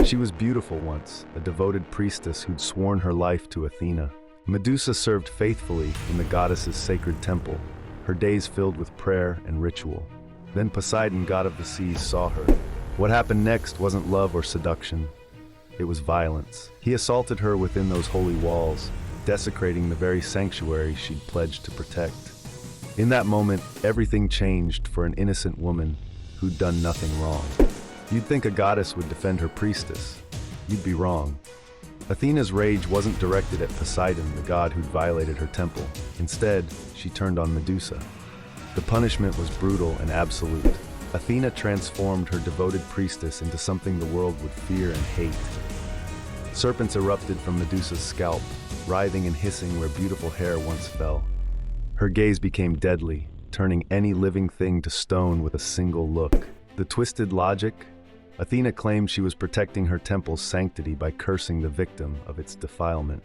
She was beautiful once, a devoted priestess who'd sworn her life to Athena. Medusa served faithfully in the goddess's sacred temple, her days filled with prayer and ritual. Then Poseidon, god of the seas, saw her. What happened next wasn't love or seduction. It was violence. He assaulted her within those holy walls, desecrating the very sanctuary she'd pledged to protect. In that moment, everything changed for an innocent woman who'd done nothing wrong. You'd think a goddess would defend her priestess. You'd be wrong. Athena's rage wasn't directed at Poseidon, the god who'd violated her temple. Instead, she turned on Medusa. The punishment was brutal and absolute. Athena transformed her devoted priestess into something the world would fear and hate. Serpents erupted from Medusa's scalp, writhing and hissing where beautiful hair once fell. Her gaze became deadly, turning any living thing to stone with a single look. The twisted logic? Athena claimed she was protecting her temple's sanctity by cursing the victim of its defilement.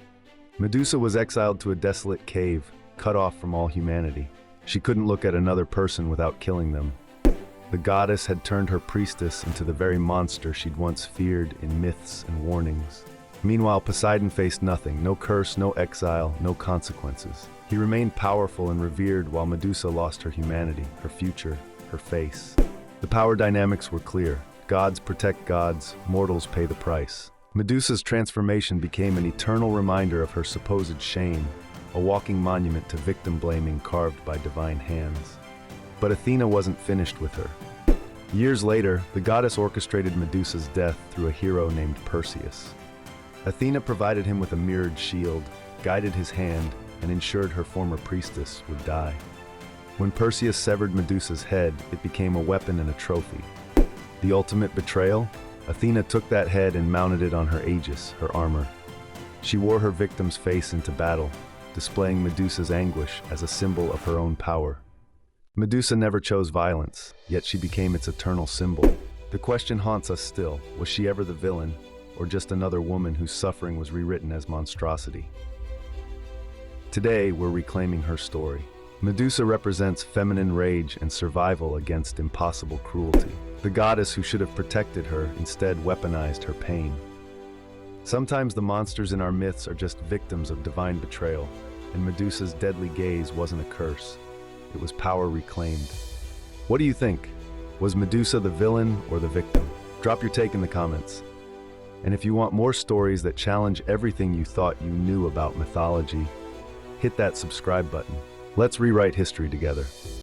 Medusa was exiled to a desolate cave, cut off from all humanity. She couldn't look at another person without killing them. The goddess had turned her priestess into the very monster she'd once feared in myths and warnings. Meanwhile, Poseidon faced nothing, no curse, no exile, no consequences. He remained powerful and revered while Medusa lost her humanity, her future, her face. The power dynamics were clear. Gods protect gods, mortals pay the price. Medusa's transformation became an eternal reminder of her supposed shame, a walking monument to victim blaming carved by divine hands. But Athena wasn't finished with her. Years later, the goddess orchestrated Medusa's death through a hero named Perseus. Athena provided him with a mirrored shield, guided his hand, and ensured her former priestess would die. When Perseus severed Medusa's head, it became a weapon and a trophy. The ultimate betrayal? Athena took that head and mounted it on her aegis, her armor. She wore her victim's face into battle, displaying Medusa's anguish as a symbol of her own power. Medusa never chose violence, yet she became its eternal symbol. The question haunts us still: was she ever the villain, or just another woman whose suffering was rewritten as monstrosity? Today, we're reclaiming her story. Medusa represents feminine rage and survival against impossible cruelty. The goddess who should have protected her instead weaponized her pain. Sometimes the monsters in our myths are just victims of divine betrayal, and Medusa's deadly gaze wasn't a curse. It was power reclaimed. What do you think? Was Medusa the villain or the victim? Drop your take in the comments. And if you want more stories that challenge everything you thought you knew about mythology, hit that subscribe button. Let's rewrite history together.